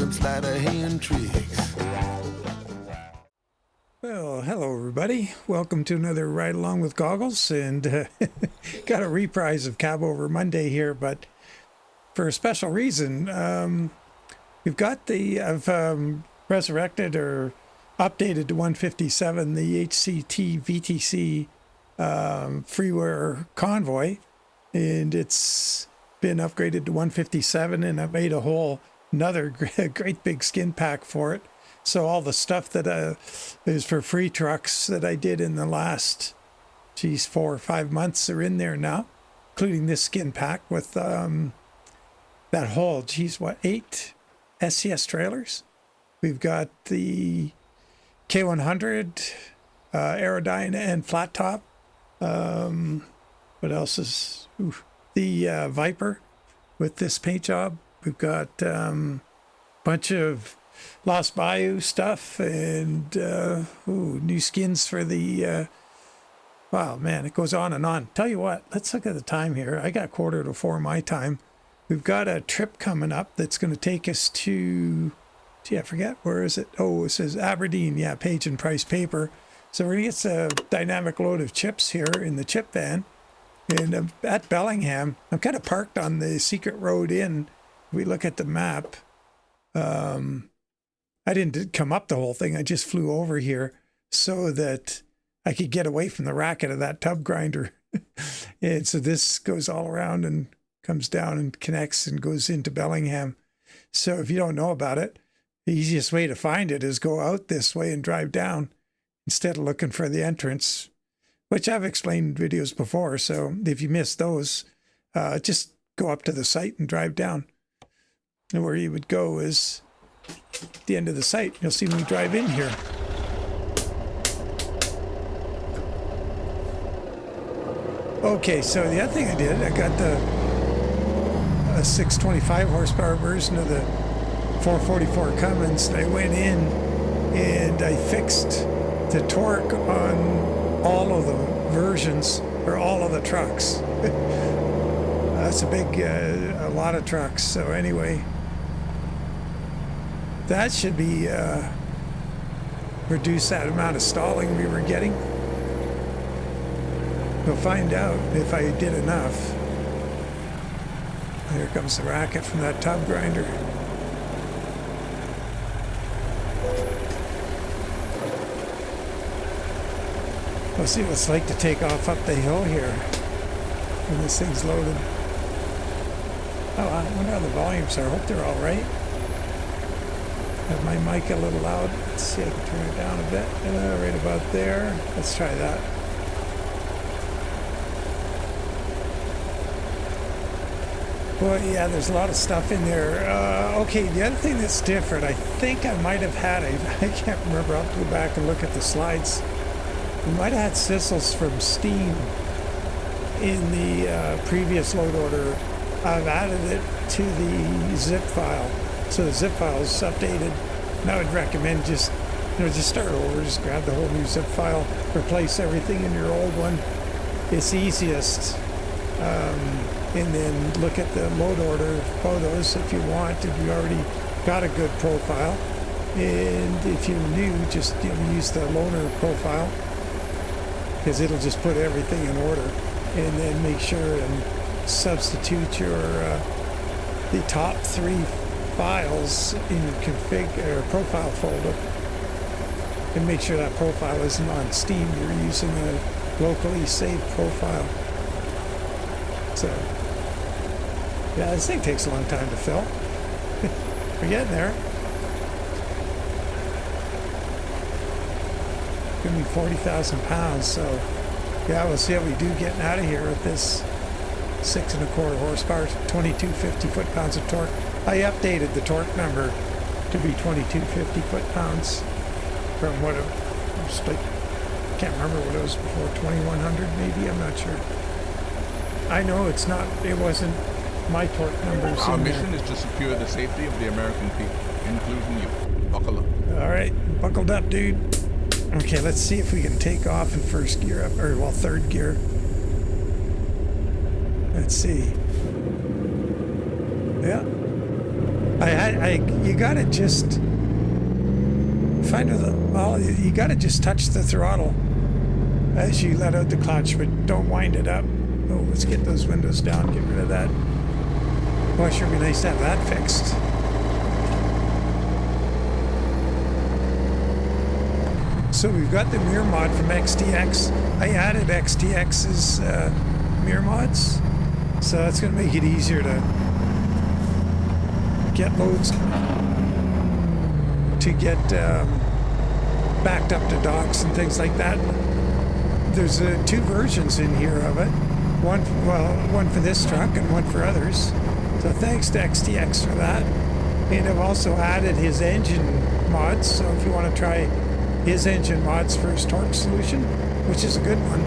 them sleight of hand tricks. Well, hello everybody. Welcome to another Ride Along with Goggles, and got a reprise of Cab Over Monday here, but for a special reason. We've got I've resurrected or updated to 157 the HCT VTC freeware Convoy, and it's been upgraded to 157, and I made another great big skin pack for it. So all the stuff that is for free trucks that I did in the last 4 or 5 months are in there now, including this skin pack with that whole 8 SCS trailers. We've got the K100 Aerodyne and flat top. What else is the Viper with this paint job. We've got bunch of Lost Bayou stuff, and new skins for the wow, man, it goes on and on. Tell you what, let's look at the time here. I got 3:45 my time. We've got a trip coming up that's going to take us to, I forget, where is it? Oh, it says Aberdeen. Yeah, Page and Price paper. So we're going to get a dynamic load of chips here in the chip van. And at Bellingham, I'm kind of parked on the secret road in. We look at the map. I didn't come up the whole thing. I just flew over here so that I could get away from the racket of that tub grinder. And so this goes all around and comes down and connects and goes into Bellingham. So if you don't know about it, the easiest way to find it is go out this way and drive down instead of looking for the entrance, which I've explained in videos before. So if you missed those, just go up to the site and drive down. And where you would go is the end of the site. You'll see when we drive in here. Okay, so the other thing I did, I got a 625 horsepower version of the 444 Cummins. I went in and I fixed the torque on all of the versions, or all of the trucks. That's a lot of trucks. So anyway, that should be reduce that amount of stalling we were getting. We'll find out if I did enough. Here comes the racket from that tub grinder. We'll see what it's like to take off up the hill here when this thing's loaded. Oh, I wonder how the volumes are. I hope they're all right. Have my mic a little loud. Let's see, I can turn it down a bit. Right about there. Let's try that. Well, yeah, there's a lot of stuff in there. Okay, the other thing that's different, I think I might have had, I can't remember, I'll have to go back and look at the slides. We might have had sizzles from Steam in the previous load order. I've added it to the zip file. So the zip file is updated. And I would recommend just start over, just grab the whole new zip file, replace everything in your old one. It's easiest. And then look at the load order photos if you want, if you already got a good profile. And if you're new, just use the loaner profile, because it'll just put everything in order. And then make sure and substitute your the top 3 files in your config or profile folder, and make sure that profile isn't on Steam. You're using a locally saved profile. So yeah, this thing takes a long time to fill. We're getting there. Gonna be 40,000 pounds. So yeah, we'll see how we do getting out of here with this 6 1/4 horsepower, 2250 foot-pounds of torque. I updated the torque number to be 2250 foot-pounds from what it was like. Can't remember what it was before, 2100 maybe, I'm not sure. I know it wasn't my torque numbers. Our mission is to secure the safety of the American people, including you. Buckle up. All right, buckled up, dude. Okay, let's see if we can take off in first gear, or third gear. Let's see. Yeah. You gotta just find you gotta just touch the throttle as you let out the clutch, but don't wind it up. Oh, let's get those windows down, get rid of that. Boy, sure be nice to have that fixed. So we've got the mirror mod from XTX. I added XTX's mirror mods, so that's going to make it easier to get loads, to get backed up to docks and things like that. There's two versions in here of it. One for this truck and one for others. So thanks to XTX for that. And I've also added his engine mods, so if you want to try his engine mods for his torque solution, which is a good one,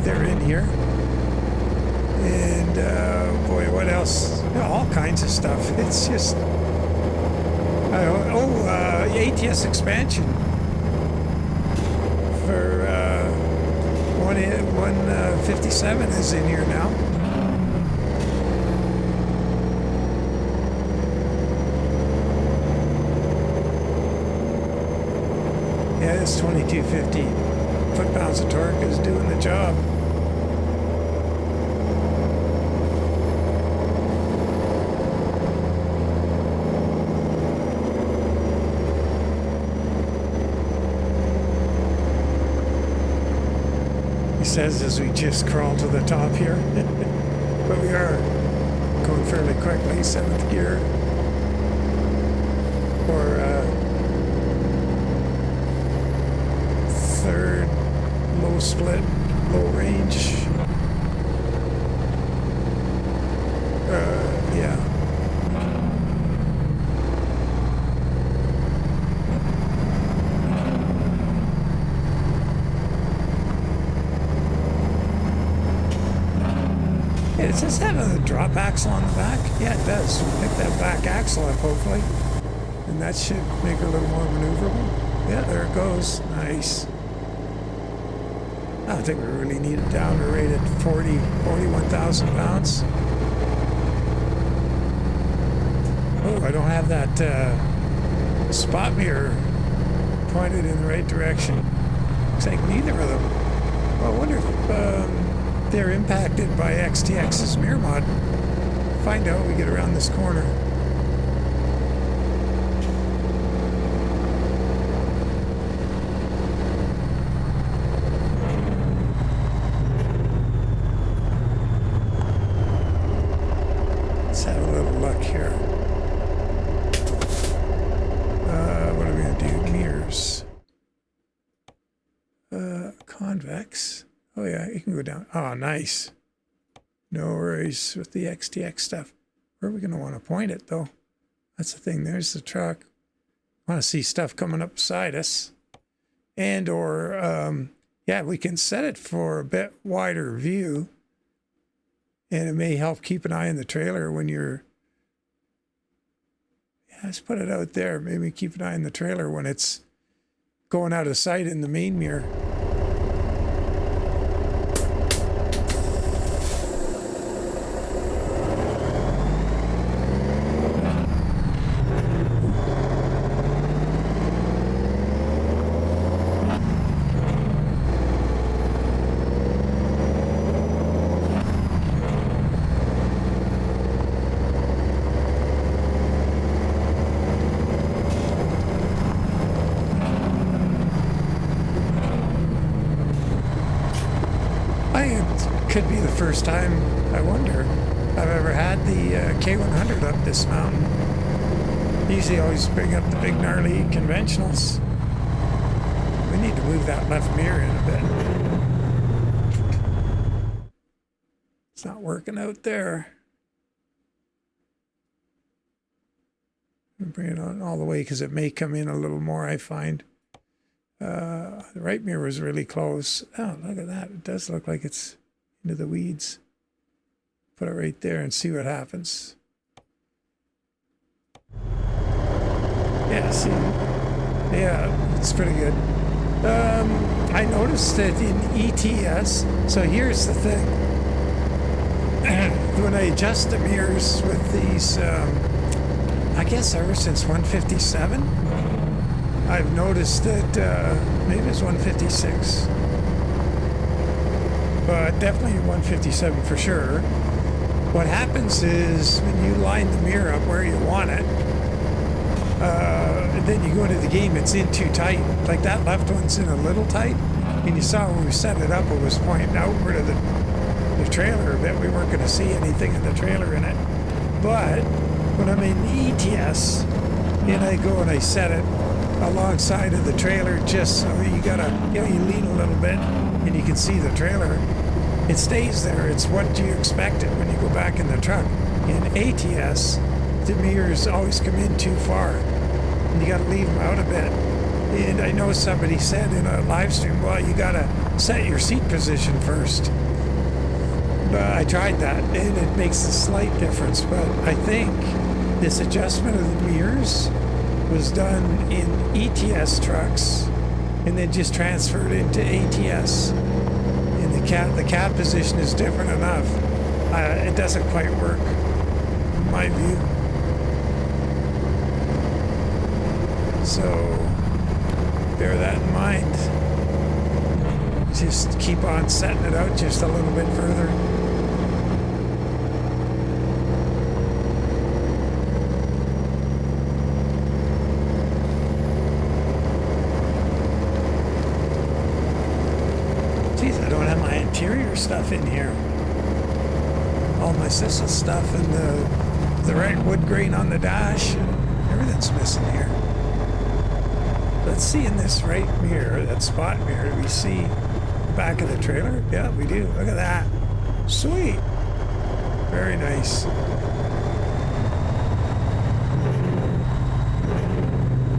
they're in here. And boy, what else? All kinds of stuff. It's just ATS expansion for 157 is in here now. Yeah, this 2250 foot-pounds of torque is doing the job. He says as we just crawl to the top here, but we are going fairly quickly, 7th gear, or third, low split, low range. Yeah. Hey, does this have a drop axle on the back? Yeah, it does. We'll pick that back axle up, hopefully. And that should make it a little more maneuverable. Yeah, there it goes. Nice. I don't think we really need it down to rate at 41,000 pounds. Oh, I don't have that spot mirror pointed in the right direction. Looks like neither of them. Well, I wonder if they're impacted by XTX's mirror mod. Find out when we get around this corner. Convex. Oh yeah, you can go down. Oh, nice. No worries with the XTX stuff. Where are we going to want to point it though? That's the thing. There's the truck. Want to see stuff coming up beside us. And or, yeah, we can set it for a bit wider view. And it may help keep an eye on the trailer when you're... Yeah, let's put it out there. Maybe keep an eye on the trailer when it's going out of sight in the main mirror. Could be the first time, I wonder, I've ever had the K100 up this mountain. Usually always bring up the big gnarly conventionals. We need to move that left mirror in a bit. It's not working out there. Bring it on all the way because it may come in a little more, I find. The right mirror is really close. Oh, look at that. It does look like it's into the weeds. Put it right there and see what happens. Yeah, see? Yeah, it's pretty good. I noticed that in ETS, so here's the thing. When I adjust the mirrors with these guess ever since 157, I've noticed that maybe it's 156, but definitely 157 for sure. What happens is when you line the mirror up where you want it, and then you go into the game, it's in too tight. Like that left one's in a little tight, and you saw when we set it up, it was pointing outward of the trailer a bit. We weren't going to see anything in the trailer in it. But when I'm in ETS, and I go and I set it alongside of the trailer, just so you gotta, you lean a little bit, and you can see the trailer. It stays there. It's what you expected when you go back in the truck. In ATS, the mirrors always come in too far, and you got to leave them out a bit. And I know somebody said in a live stream, well, you got to set your seat position first. But I tried that, and it makes a slight difference. But I think this adjustment of the mirrors was done in ETS trucks, and then just transferred into ATS. The cab position is different enough. It doesn't quite work, in my view. So bear that in mind. Just keep on setting it out just a little bit further. Interior stuff in here. All my Sissel stuff and the right wood grain on the dash. Everything's missing here. Let's see in this right mirror, that spot mirror, do we see the back of the trailer? Yeah, we do. Look at that. Sweet. Very nice.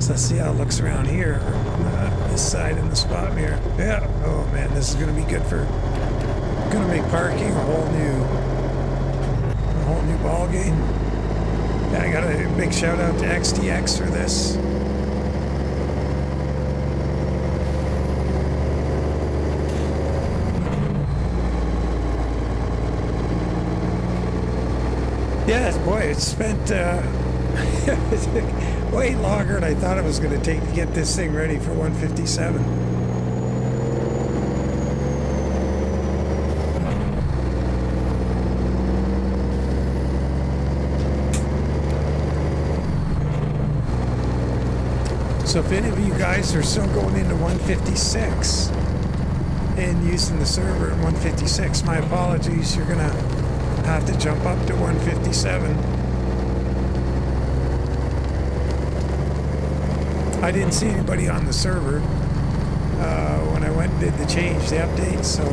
So let's see how it looks around here on this side in the spot mirror. Yeah. Oh man, this is going to be good for. Going to make parking a whole new ball game. Yeah, I got a big shout out to XTX for this. Yeah, boy, it spent way longer than I thought it was going to take to get this thing ready for 157. So if any of you guys are still going into 156 and using the server at 156, my apologies, you're going to have to jump up to 157. I didn't see anybody on the server when I went and did the change, the update, so...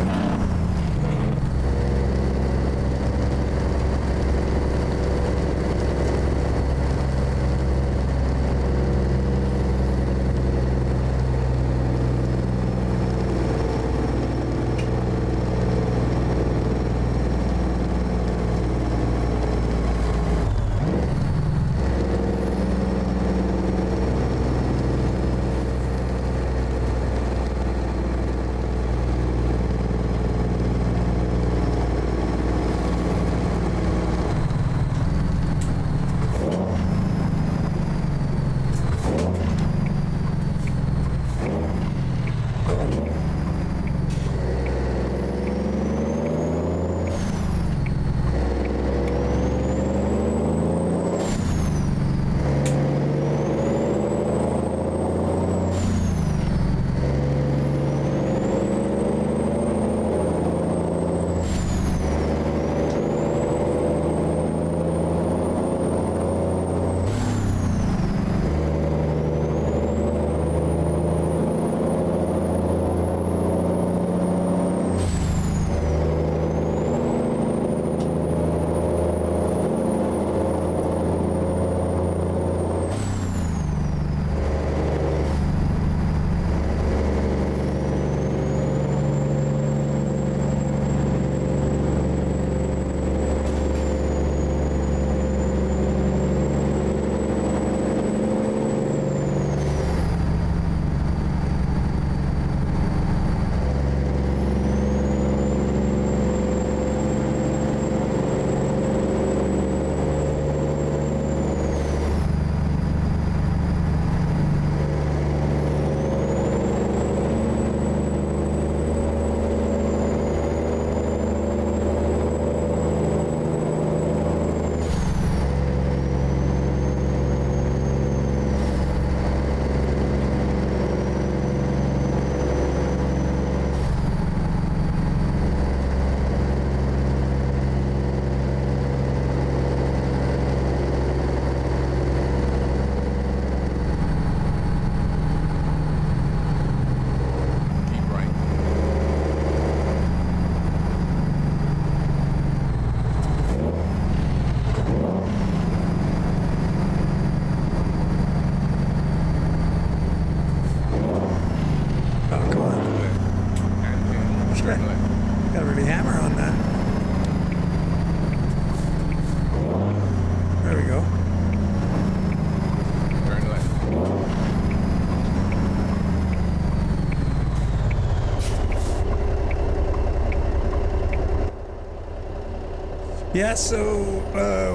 Yeah, so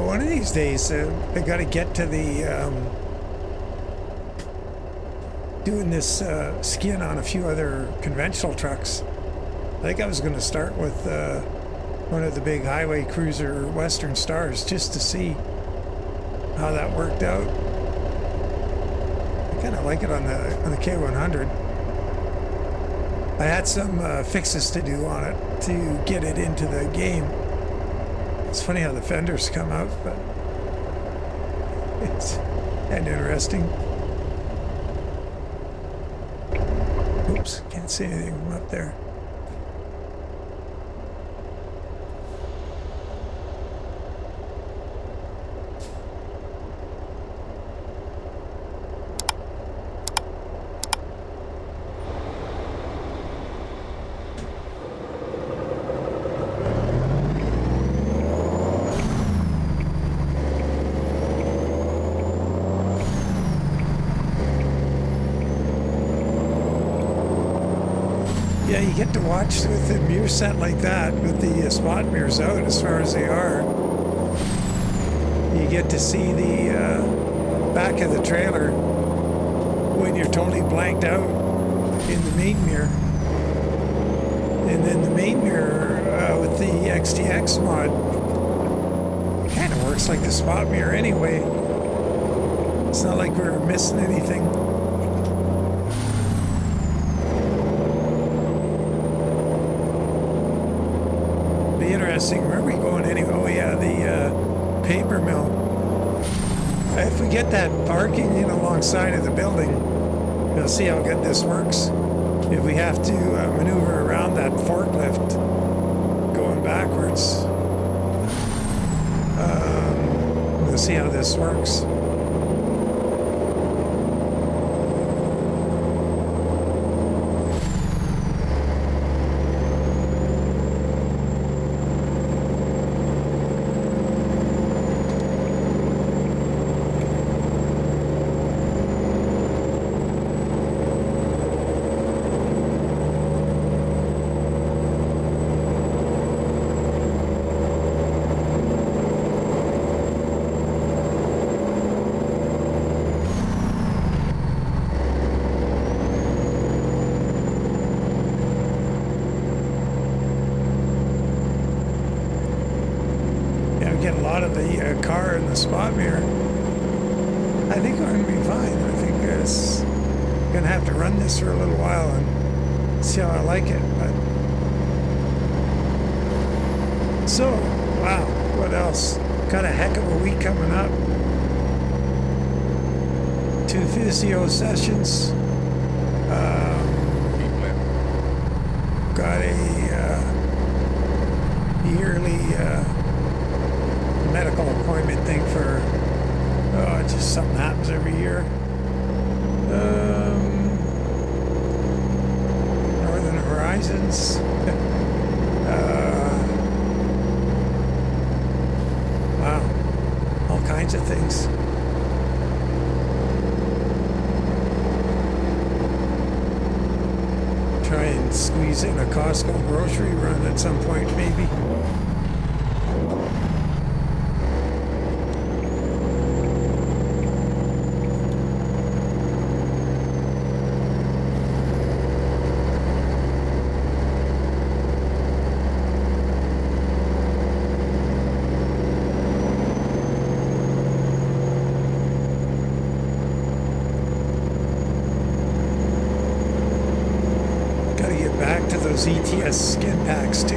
one of these days I got to get to the doing this skin on a few other conventional trucks. I think I was going to start with one of the big highway cruiser Western Stars just to see how that worked out. I kind of like it on the K100. I had some fixes to do on it to get it into the game. It's funny how the fenders come out, but it's kind of interesting. Oops, can't see anything from up there. Yeah, you get to watch with the mirror set like that, with the spot mirrors out as far as they are. You get to see the back of the trailer when you're totally blanked out in the main mirror. And then the main mirror with the XTX mod kind of works like the spot mirror anyway. It's not like we're missing anything. Where are we going anyway? Oh yeah, the paper mill. If we get that parking in alongside of the building, we'll see how good this works. If we have to maneuver around that forklift going backwards, we'll see how this works. Get a lot of the car in the spot mirror. I think we're going to be fine. I think it's going to have to run this for a little while and see how I like it. But so, wow, what else? Got a heck of a week coming up. 2 physio sessions. Got a yearly medical appointment thing for just something happens every year. Northern Horizons. Wow, all kinds of things. Try and squeeze in a Costco grocery run at some point, maybe. Those ATS skin packs too.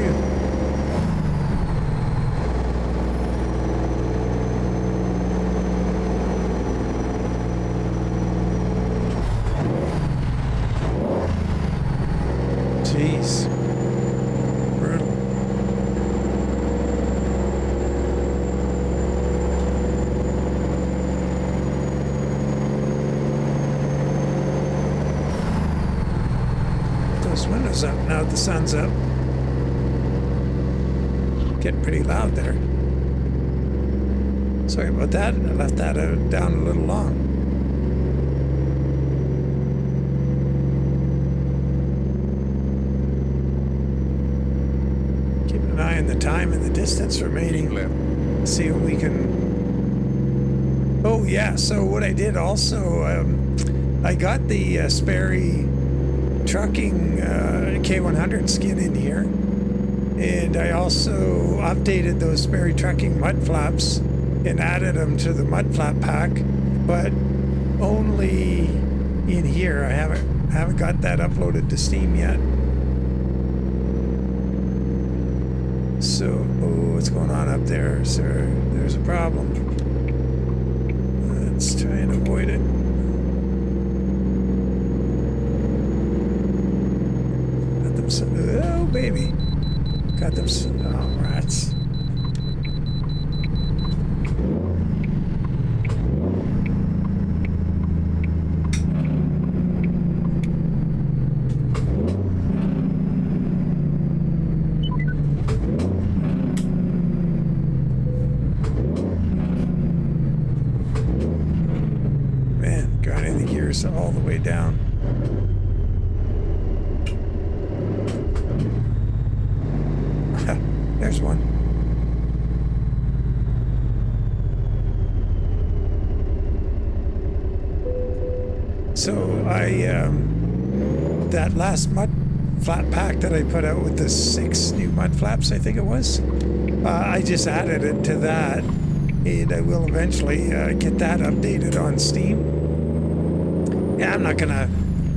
Jeez. Brutal. Those windows up now that the sun's up. Getting pretty loud there. Sorry about that. I left that down a little long. Keep an eye on the time and the distance remaining. Keep left. See what we can. Oh yeah, so what I did also, I got the Sperry trucking K100 skin in here, and I also updated those Sperry trucking mud flaps and added them to the mud flap pack, but only in here. I haven't got that uploaded to Steam yet. So, oh, what's going on up there, sir? There's a problem. Let's try and avoid it. Got them some, oh, baby. Got them some, oh, rats. All the way down. There's one. So that last mud flat pack that I put out with the 6 new mud flaps, I think it was, I just added it to that, and I will eventually get that updated on Steam. Yeah, I'm not gonna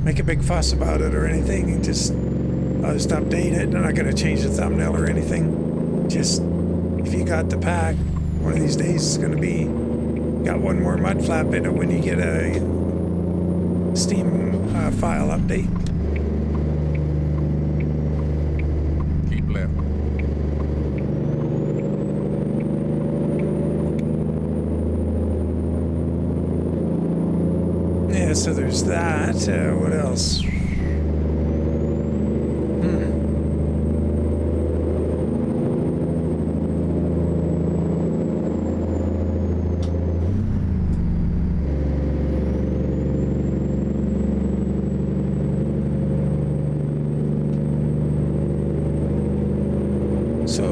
make a big fuss about it or anything. I'll just update it. I'm not gonna change the thumbnail or anything. Just if you got the pack, one of these days it's gonna be got one more mud flap in it when you get a Steam file update. Keep left. Yeah, so there's that. What else? So,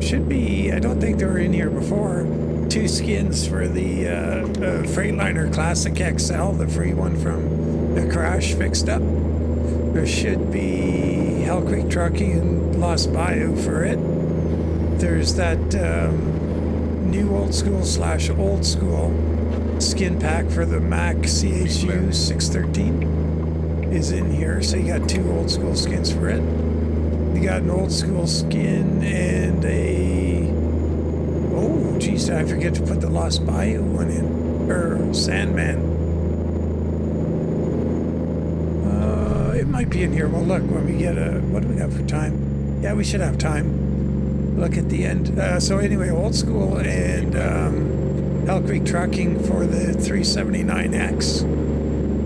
should be, I don't think they were in here before. 2 skins for the Freightliner Classic XL, the free one from the crash fixed up. There should be Hell Creek Trucking and Lost Bayou for it. There's that new old school / old school skin pack for the Mac CHU 613 is in here. So you got 2 old school skins for it. You got an old school skin and a, oh geez, I forget to put the Lost Bayou one in, or Sandman. It might be in here. Well, look, when we get a, what do we have for time? Yeah, we should have time. Look at the end. So anyway, old school and Hell Creek Trucking for the 379X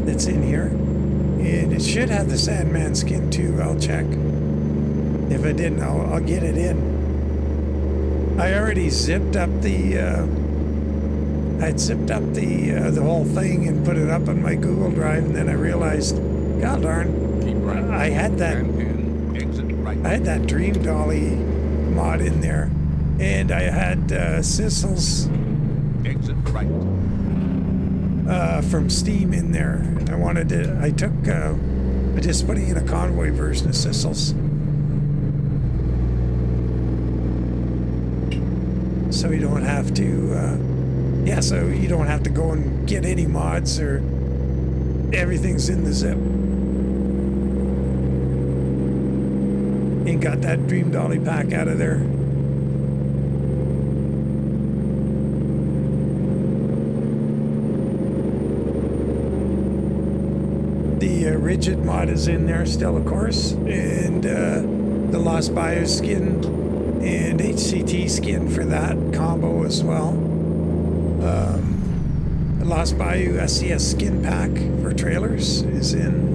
that's in here. And it should have the Sandman skin too. I'll check. If I didn't, I'll get it in. I already zipped up the, I'd zipped up the whole thing and put it up on my Google Drive, and then I realized, God darn, Keep right. I had that, And exit right. I had that Dream Dolly mod in there, and I had Sissels Exit right. from Steam in there. I wanted to, I just put in a Convoy version of Sissels. So you don't have to, so you don't have to go and get any mods, or everything's in the zip. And got that Dream Dolly pack out of there. The Rigid mod is in there still, of course, and the Lost Bayou skin and HCT skin for that combo as well. The Lost Bayou SCS skin pack for trailers is in.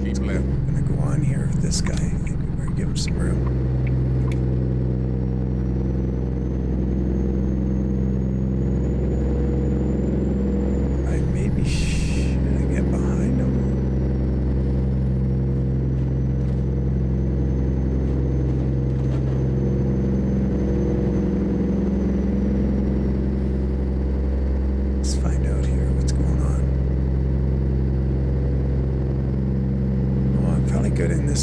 Keep left. I'm gonna go on here with this guy. I think we better give him some room.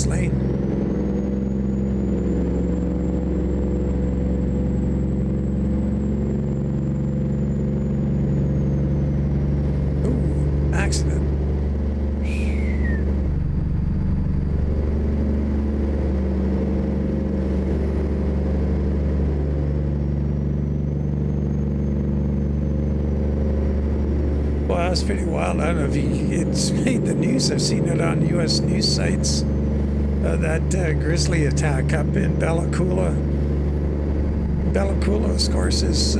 lane. Ooh, accident. Well, that was pretty wild. I don't know if it's made the news. I've seen it on U.S. news sites. That grizzly attack up in Bellacoola. Bellacoola, of course, is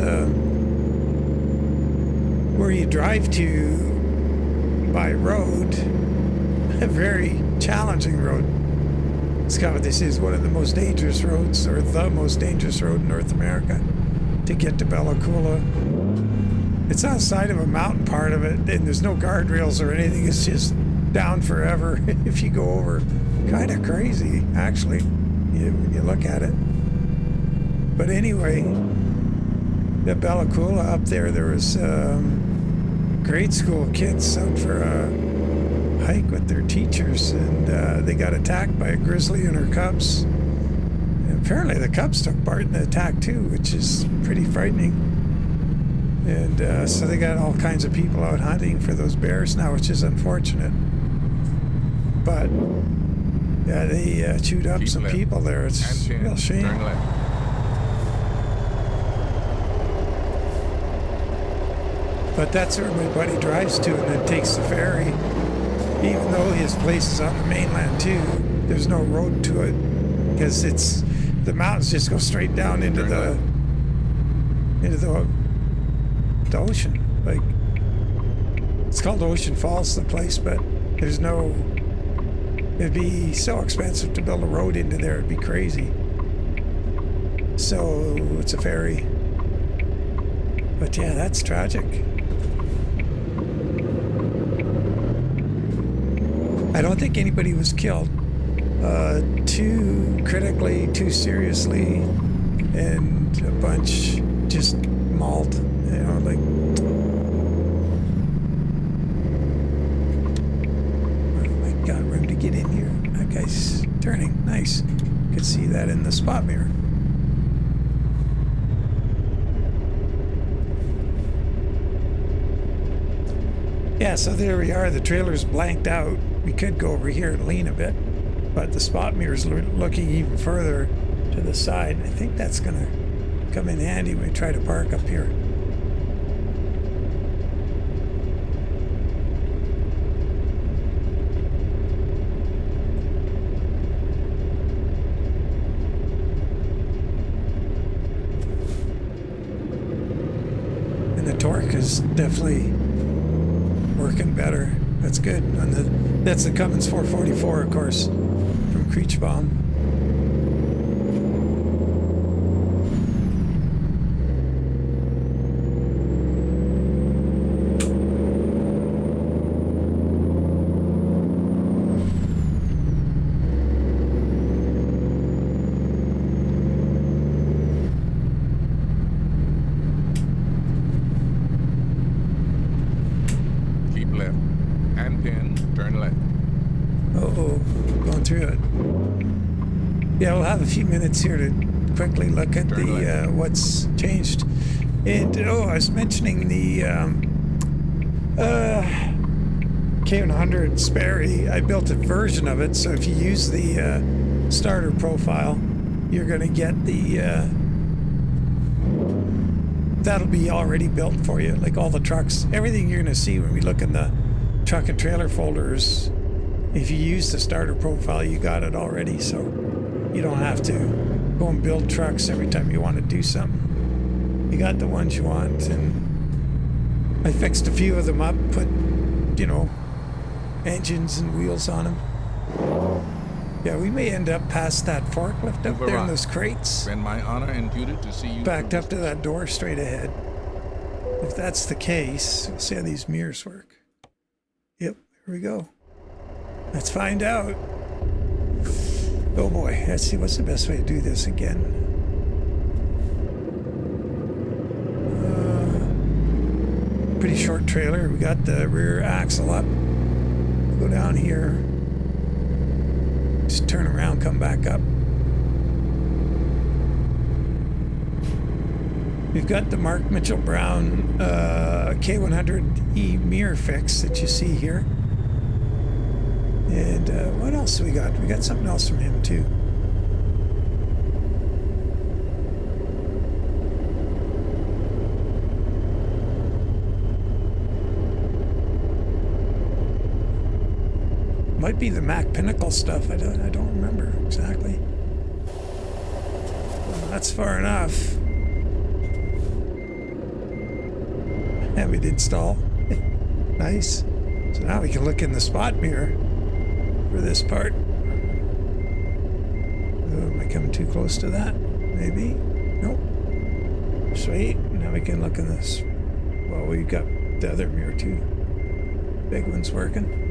where you drive to by road. A very challenging road. It's kind of what this is, one of the most dangerous roads, or the most dangerous road in North America to get to Bellacoola. It's outside of a mountain part of it, and there's no guardrails or anything. It's just down forever if you go over. Kind of crazy, actually, when you look at it. But anyway, the Bellacoola up there, there was grade school kids out for a hike with their teachers, and they got attacked by a grizzly and her cubs. And apparently the cubs took part in the attack too, which is pretty frightening. And so they got all kinds of people out hunting for those bears now, which is unfortunate. But yeah, they chewed up some people there. It's a real shame. But that's where my buddy drives to and then takes the ferry. Even though his place is on the mainland too, there's no road to it because the mountains just go straight down into the ocean. Like, it's called Ocean Falls, the place, but there's no. It'd be so expensive to build a road into there. It'd be crazy. So it's a ferry. But yeah, that's tragic. I don't think anybody was killed. Too critically, too seriously, and a bunch just mauled. You know, like. I got room to get in here. That guy's turning. Nice. Could see that in the spot mirror. Yeah, so there we are. The trailer's blanked out. We could go over here and lean a bit, but the spot mirror's looking even further to the side. I think that's going to come in handy when we try to park up here. And the torque is definitely working better. That's good. That's the Cummins 444, of course, from Creechbaum. Yeah, we'll have a few minutes here to quickly look at the what's changed. And I was mentioning the K100 Sperry. I built a version of it, so if you use the starter profile, you're going to get the that'll be already built for you, like all the trucks. Everything you're going to see when we look in the truck and trailer folders, if you use the starter profile, you got it already, so you don't have to go and build trucks every time you want to do something. You got the ones you want, and I fixed a few of them up, put, engines and wheels on them. Yeah, we may end up past that forklift up there in those crates. Been my honor imputed to see you backed up to that door straight ahead. If that's the case, we'll see how these mirrors work. Yep, here we go. Let's find out. Oh boy, let's see what's the best way to do this again. Pretty short trailer. We got the rear axle up. Go down here. Just turn around, come back up. We've got the Mark Mitchell Brown K100E mirror fix that you see here. And what else do we got? We got something else from him too. Might be the Mac Pinnacle stuff. I don't remember exactly. Well, that's far enough. And we'd install. Nice. So now we can look in the spot mirror for this part. Oh, am I coming too close to that? Maybe. Nope. Sweet. Now we can look in this. Well, we've got the other mirror too. Big one's working.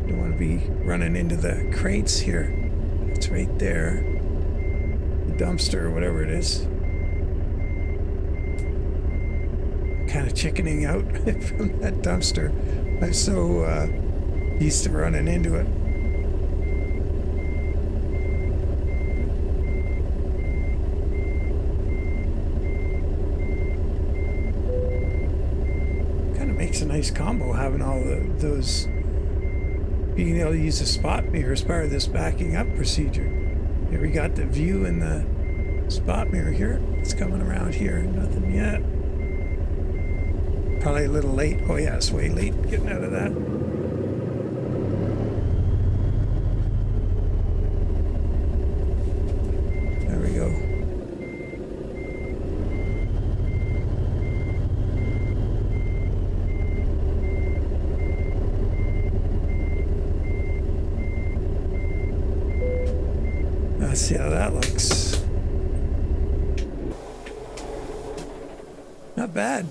Don't want to be running into the crates here. It's right there. The dumpster or whatever it is. Kind of chickening out from that dumpster. I'm so used to running into it. Kind of makes a nice combo having all those. Being able to use the spot mirror as part of this backing up procedure. Here we got the view in the spot mirror here. It's coming around here. Nothing yet. Probably a little late. Oh yeah, it's way late getting out of that. There we go. Let's see how that looks. Not bad.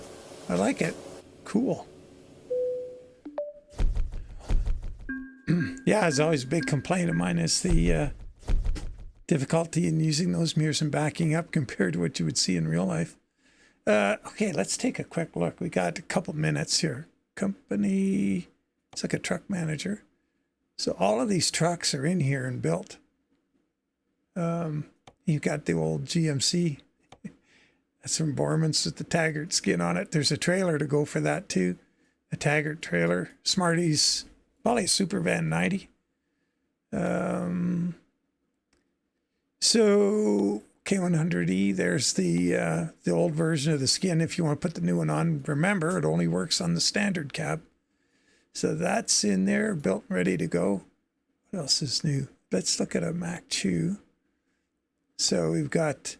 I like it. Cool. Yeah, it's always a big complaint of mine is the difficulty in using those mirrors and backing up compared to what you would see in real life. Okay, let's take a quick look. We got a couple minutes here. Company, it's like a truck manager. So all of these trucks are in here and built. You've got the old GMC. That's from Borman's with the Taggart skin on it. There's a trailer to go for that too. A Taggart trailer. Smarties, probably a Super Van 90. So K100E, there's the old version of the skin. If you want to put the new one on, remember it only works on the standard cab. So that's in there, built and ready to go. What else is new? Let's look at a Mac Chew. So we've got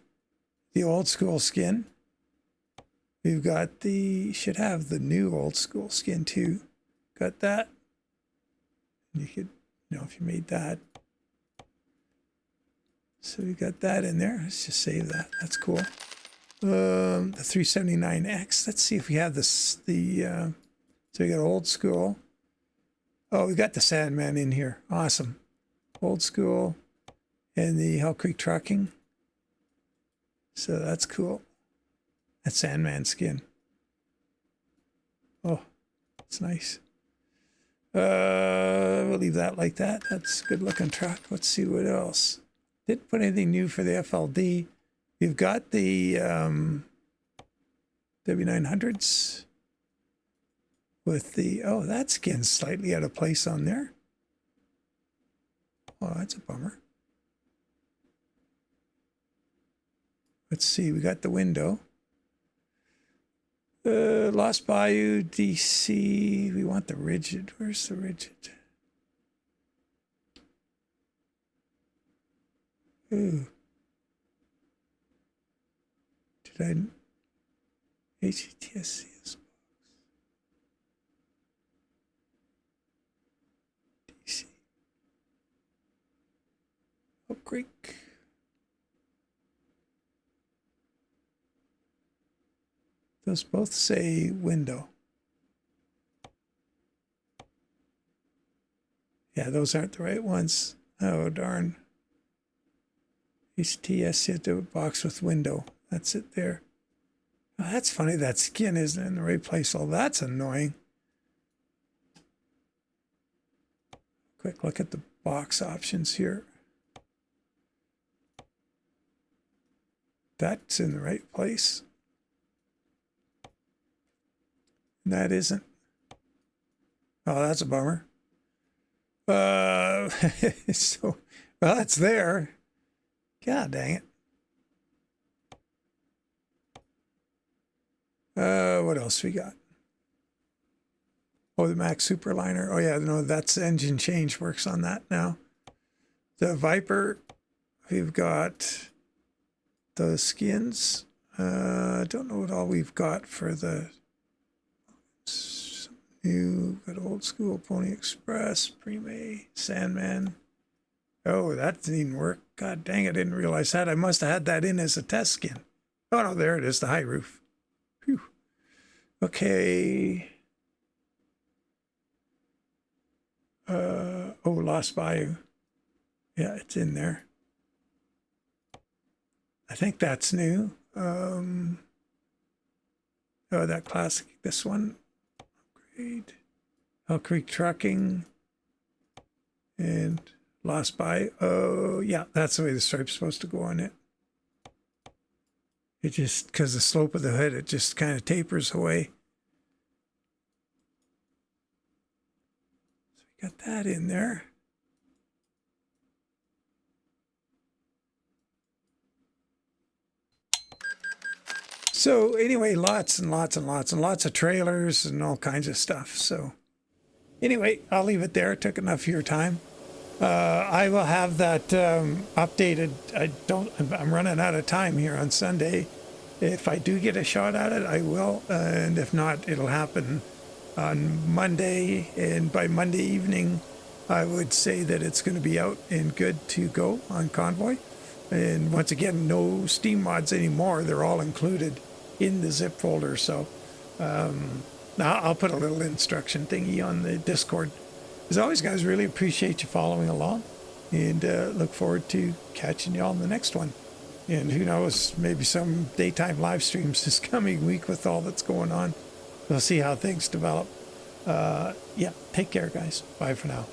the old school skin. We've got should have the new old school skin too. Got that. You could, if you made that. So we got that in there. Let's just save that. That's cool. The 379X. Let's see if we have this. So we got old school. Oh, we got the Sandman in here. Awesome. Old school. And the Hell Creek Trucking. So that's cool. That's Sandman skin. Oh, it's nice. We'll leave that like that. That's a good looking truck. Let's see what else. Didn't put anything new for the FLD. We've got the W900s with the, that skin's slightly out of place on there. Oh, that's a bummer. Let's see, we got the window. Lost Bayou, DC. We want the rigid. Where's the rigid? Ooh. Did I? HCT box. DC. Oak Creek. Those both say window. Yeah, those aren't the right ones. Oh, darn. HTS box with window. That's it there. Oh, that's funny. That skin isn't in the right place. Oh, that's annoying. Quick look at the box options here. That's in the right place. And that isn't. Oh, that's a bummer. So, well, it's there. God dang it. What else we got? Oh, the Max Superliner. Oh, yeah, no, that's engine change works on that now. The Viper, we've got the skins. Don't know what all we've got for the new, good old school Pony Express, Prime, Sandman. Oh, that didn't work. God dang, I didn't realize that. I must have had that in as a test skin. Oh, no, there it is, the high roof. Phew. Okay. Oh, Lost Bayou. Yeah, it's in there. I think that's new. Oh, that classic, this one. Upgrade. Elk Creek Trucking. And Lost Bayou. Oh, yeah, that's the way the stripe's supposed to go on it. It just, because the slope of the hood, it just kind of tapers away. So we got that in there. So anyway, lots and lots and lots and lots of trailers and all kinds of stuff. So anyway, I'll leave it there. It took enough of your time. I will have that updated. I'm running out of time here on Sunday. If I do get a shot at it, I will. And if not, it'll happen on Monday. And by Monday evening, I would say that it's going to be out and good to go on Convoy. And once again, no Steam mods anymore. They're all included in the zip folder. So now I'll put a little instruction thingy on the Discord. As always, guys, really appreciate you following along, and look forward to catching you all in the next one. And who knows, maybe some daytime live streams this coming week with all that's going on. We'll see how things develop. Yeah, take care, guys. Bye for now.